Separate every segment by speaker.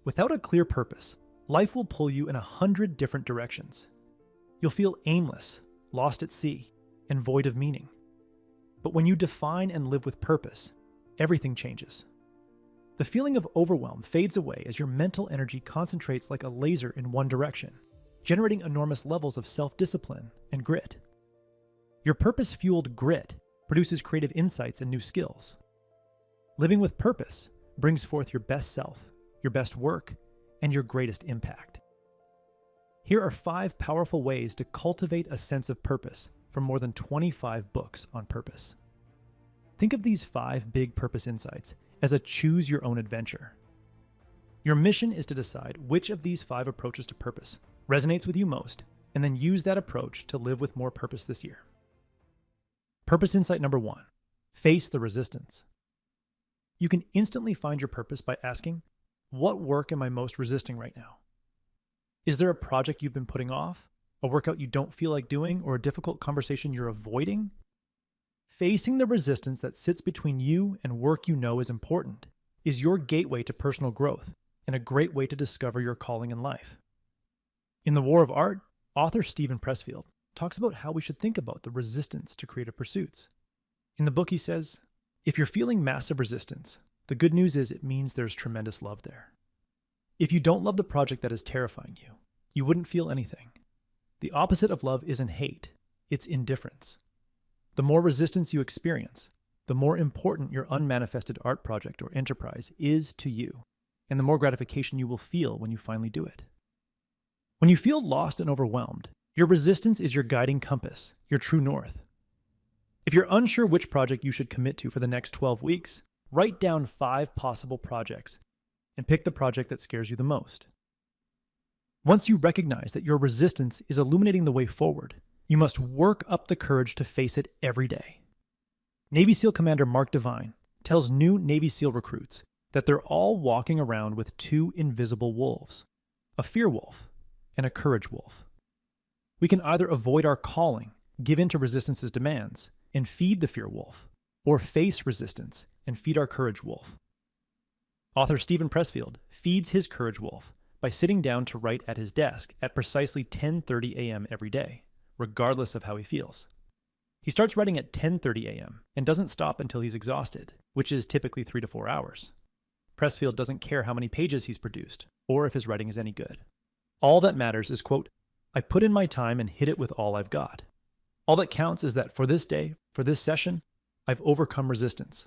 Speaker 1: Without a clear purpose, life will pull you in 100 different directions. You'll feel aimless, lost at sea, and void of meaning. But when you define and live with purpose, everything changes. The feeling of overwhelm fades away as your mental energy concentrates like a laser in one direction, generating enormous levels of self-discipline and grit. Your purpose-fueled grit produces creative insights and new skills. Living with purpose brings forth your best self, your best work, and your greatest impact. Here are 5 powerful ways to cultivate a sense of purpose from more than 25 books on purpose. Think of these 5 big purpose insights as a choose-your-own adventure. Your mission is to decide which of these 5 approaches to purpose resonates with you most, and then use that approach to live with more purpose this year. Purpose insight number 1, face the resistance. You can instantly find your purpose by asking, what work am I most resisting right now? Is there a project you've been putting off, a workout you don't feel like doing, or a difficult conversation you're avoiding? Facing the resistance that sits between you and work you know is important is your gateway to personal growth and a great way to discover your calling in life. In The War of Art, author Steven Pressfield talks about how we should think about the resistance to creative pursuits. In the book, he says, if you're feeling massive resistance, the good news is it means there's tremendous love there. If you don't love the project that is terrifying you, you wouldn't feel anything. The opposite of love isn't hate, it's indifference. The more resistance you experience, the more important your unmanifested art project or enterprise is to you, and the more gratification you will feel when you finally do it. When you feel lost and overwhelmed, your resistance is your guiding compass, your true north. If you're unsure which project you should commit to for the next 12 weeks, write down 5 possible projects and pick the project that scares you the most. Once you recognize that your resistance is illuminating the way forward, you must work up the courage to face it every day. Navy SEAL Commander Mark Devine tells new Navy SEAL recruits that they're all walking around with 2 invisible wolves, a fear wolf and a courage wolf. We can either avoid our calling, give in to resistance's demands, and feed the fear wolf, or face resistance and feed our courage wolf. Author Steven Pressfield feeds his courage wolf by sitting down to write at his desk at precisely 10:30 a.m. every day, regardless of how he feels. He starts writing at 10:30 a.m. and doesn't stop until he's exhausted, which is typically 3 to 4 hours. Pressfield doesn't care how many pages he's produced, or if his writing is any good. All that matters is, quote, I put in my time and hit it with all I've got. All that counts is that for this day, for this session, I've overcome resistance.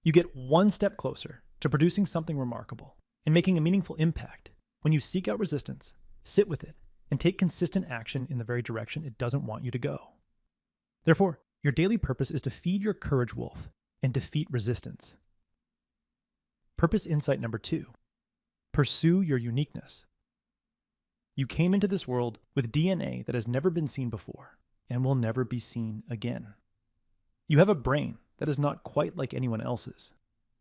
Speaker 1: You get one step closer to producing something remarkable and making a meaningful impact when you seek out resistance, sit with it, and take consistent action in the very direction it doesn't want you to go. Therefore, your daily purpose is to feed your courage wolf and defeat resistance. Purpose insight number 2, pursue your uniqueness. You came into this world with DNA that has never been seen before and will never be seen again. You have a brain that is not quite like anyone else's,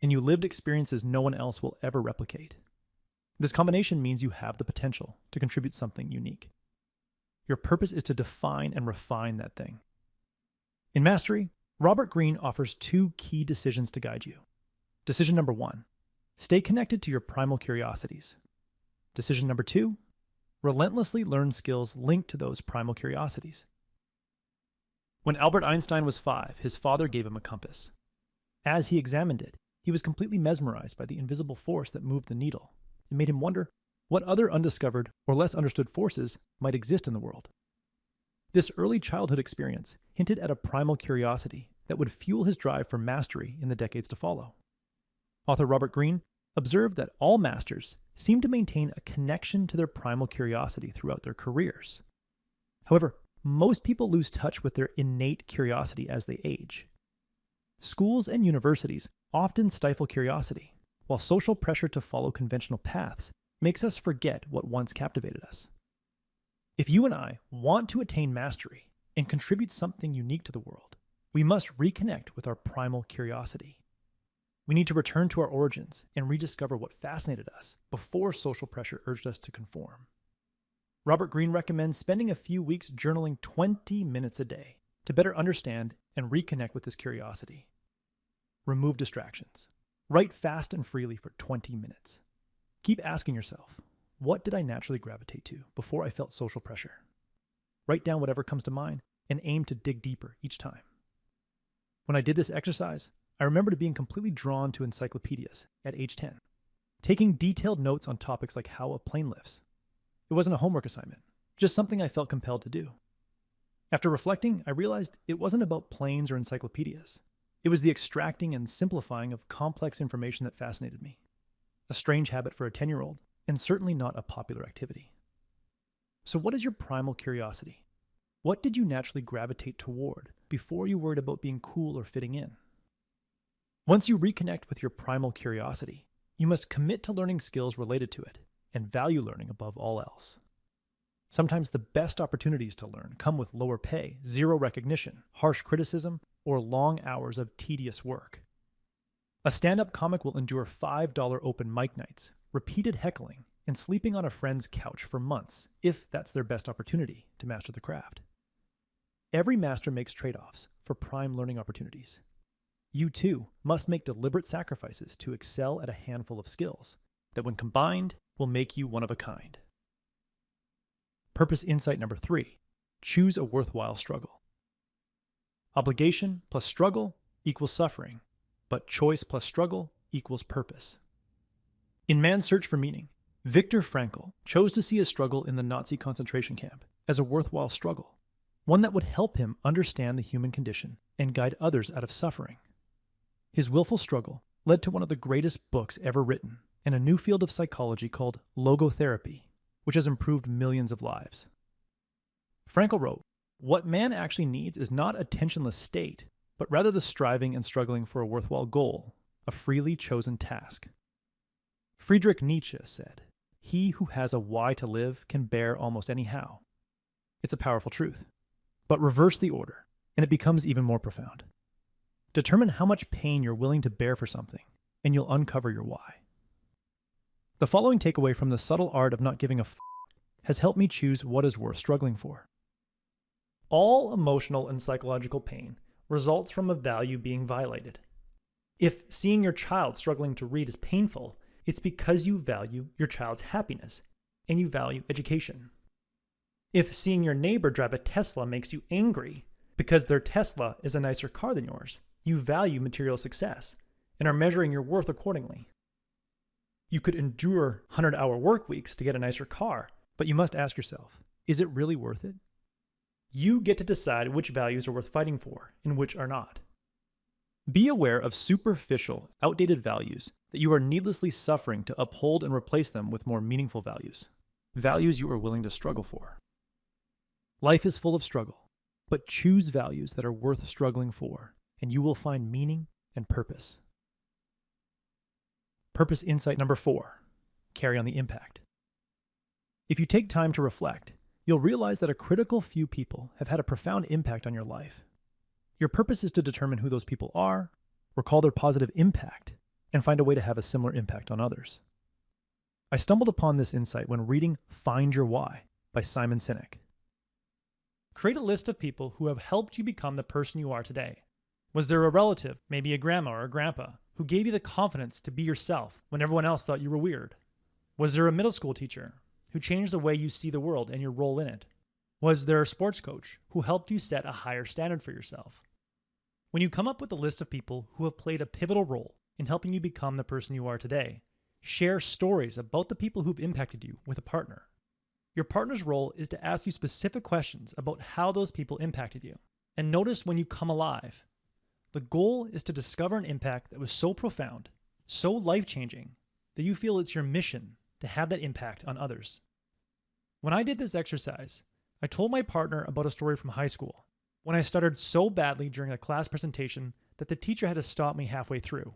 Speaker 1: and you lived experiences no one else will ever replicate. This combination means you have the potential to contribute something unique. Your purpose is to define and refine that thing. In Mastery, Robert Greene offers 2 key decisions to guide you. Decision number 1, stay connected to your primal curiosities. Decision number 2, relentlessly learn skills linked to those primal curiosities. When Albert Einstein was 5, his father gave him a compass. As he examined it, he was completely mesmerized by the invisible force that moved the needle. It made him wonder what other undiscovered or less understood forces might exist in the world. This early childhood experience hinted at a primal curiosity that would fuel his drive for mastery in the decades to follow. Author Robert Greene observed that all masters seem to maintain a connection to their primal curiosity throughout their careers. However, most people lose touch with their innate curiosity as they age. Schools and universities often stifle curiosity, while social pressure to follow conventional paths makes us forget what once captivated us. If you and I want to attain mastery and contribute something unique to the world, we must reconnect with our primal curiosity. We need to return to our origins and rediscover what fascinated us before social pressure urged us to conform. Robert Greene recommends spending a few weeks journaling 20 minutes a day to better understand and reconnect with this curiosity. Remove distractions. Write fast and freely for 20 minutes. Keep asking yourself, what did I naturally gravitate to before I felt social pressure? Write down whatever comes to mind and aim to dig deeper each time. When I did this exercise, I remembered being completely drawn to encyclopedias at age 10, taking detailed notes on topics like how a plane lifts. It wasn't a homework assignment, just something I felt compelled to do. After reflecting, I realized it wasn't about planes or encyclopedias. It was the extracting and simplifying of complex information that fascinated me. A strange habit for a 10-year-old, and certainly not a popular activity. So what is your primal curiosity? What did you naturally gravitate toward before you worried about being cool or fitting in? Once you reconnect with your primal curiosity, you must commit to learning skills related to it and value learning above all else. Sometimes the best opportunities to learn come with lower pay, zero recognition, harsh criticism, or long hours of tedious work. A stand-up comic will endure $5 open mic nights, repeated heckling, and sleeping on a friend's couch for months, if that's their best opportunity to master the craft. Every master makes trade-offs for prime learning opportunities. You too must make deliberate sacrifices to excel at a handful of skills that when combined will make you one of a kind. Purpose insight number 3, choose a worthwhile struggle. Obligation plus struggle equals suffering, but choice plus struggle equals purpose. In Man's Search for Meaning, Viktor Frankl chose to see his struggle in the Nazi concentration camp as a worthwhile struggle, one that would help him understand the human condition and guide others out of suffering. His willful struggle led to one of the greatest books ever written and a new field of psychology called logotherapy, which has improved millions of lives. Frankl wrote, "What man actually needs is not a tensionless state, but rather the striving and struggling for a worthwhile goal, a freely chosen task." Friedrich Nietzsche said, "He who has a why to live can bear almost any how." It's a powerful truth. But reverse the order, and it becomes even more profound. Determine how much pain you're willing to bear for something, and you'll uncover your why. The following takeaway from the subtle art of not giving a has helped me choose what is worth struggling for. All emotional and psychological pain results from a value being violated. If seeing your child struggling to read is painful, it's because you value your child's happiness and you value education. If seeing your neighbor drive a Tesla makes you angry because their Tesla is a nicer car than yours, you value material success and are measuring your worth accordingly. You could endure 100-hour work weeks to get a nicer car, but you must ask yourself, is it really worth it? You get to decide which values are worth fighting for and which are not. Be aware of superficial, outdated values that you are needlessly suffering to uphold and replace them with more meaningful values, values you are willing to struggle for. Life is full of struggle, but choose values that are worth struggling for, and you will find meaning and purpose. Purpose insight number 4, carry on the impact. If you take time to reflect, you'll realize that a critical few people have had a profound impact on your life. Your purpose is to determine who those people are, recall their positive impact, and find a way to have a similar impact on others. I stumbled upon this insight when reading Find Your Why by Simon Sinek. Create a list of people who have helped you become the person you are today. Was there a relative, maybe a grandma or a grandpa, who gave you the confidence to be yourself when everyone else thought you were weird? Was there a middle school teacher who changed the way you see the world and your role in it? Was there a sports coach who helped you set a higher standard for yourself? When you come up with a list of people who have played a pivotal role in helping you become the person you are today, share stories about the people who've impacted you with a partner. Your partner's role is to ask you specific questions about how those people impacted you, and notice when you come alive. The goal is to discover an impact that was so profound, so life-changing, that you feel it's your mission to have that impact on others. When I did this exercise, I told my partner about a story from high school, when I stuttered so badly during a class presentation that the teacher had to stop me halfway through.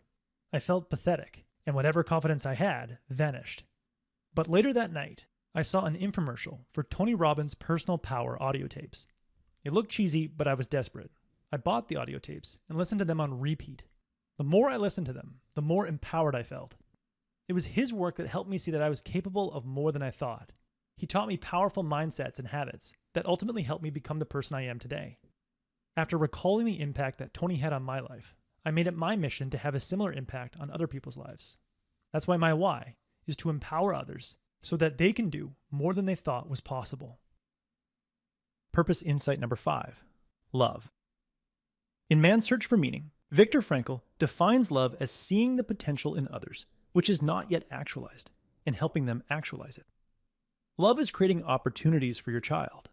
Speaker 1: I felt pathetic, and whatever confidence I had vanished. But later that night, I saw an infomercial for Tony Robbins' Personal Power audio tapes. It looked cheesy, but I was desperate. I bought the audio tapes and listened to them on repeat. The more I listened to them, the more empowered I felt. It was his work that helped me see that I was capable of more than I thought. He taught me powerful mindsets and habits that ultimately helped me become the person I am today. After recalling the impact that Tony had on my life, I made it my mission to have a similar impact on other people's lives. That's why my why is to empower others so that they can do more than they thought was possible. Purpose insight number 5, love. In Man's Search for Meaning, Viktor Frankl defines love as seeing the potential in others, which is not yet actualized, and helping them actualize it. Love is creating opportunities for your child.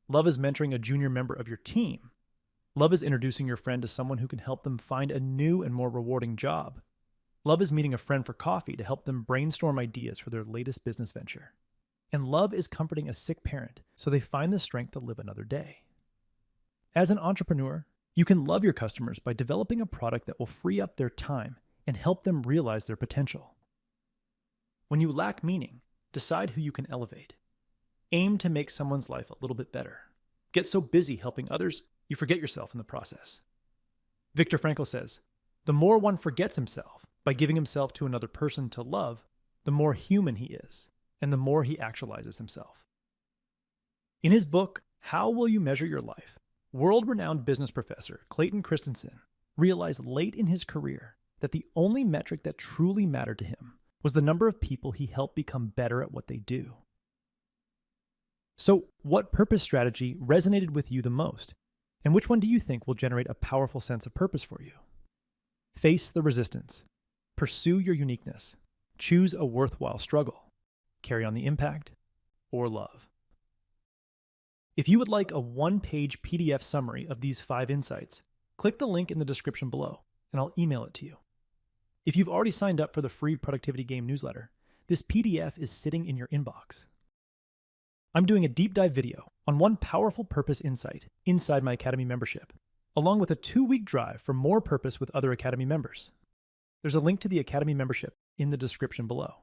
Speaker 1: Love is mentoring a junior member of your team. Love is introducing your friend to someone who can help them find a new and more rewarding job. Love is meeting a friend for coffee to help them brainstorm ideas for their latest business venture. And love is comforting a sick parent so they find the strength to live another day. As an entrepreneur, you can love your customers by developing a product that will free up their time and help them realize their potential. When you lack meaning, decide who you can elevate. Aim to make someone's life a little bit better. Get so busy helping others, you forget yourself in the process. Viktor Frankl says, the more one forgets himself by giving himself to another person to love, the more human he is, and the more he actualizes himself. In his book, How Will You Measure Your Life?, world-renowned business professor Clayton Christensen realized late in his career that the only metric that truly mattered to him was the number of people he helped become better at what they do. So, what purpose strategy resonated with you the most? And which one do you think will generate a powerful sense of purpose for you? Face the resistance. Pursue your uniqueness. Choose a worthwhile struggle. Carry on the impact, or love. If you would like a one-page PDF summary of these 5 insights, click the link in the description below, and I'll email it to you. If you've already signed up for the free Productivity Game newsletter, this PDF is sitting in your inbox. I'm doing a deep dive video on one powerful purpose insight inside my Academy membership, along with a 2-week drive for more purpose with other Academy members. There's a link to the Academy membership in the description below.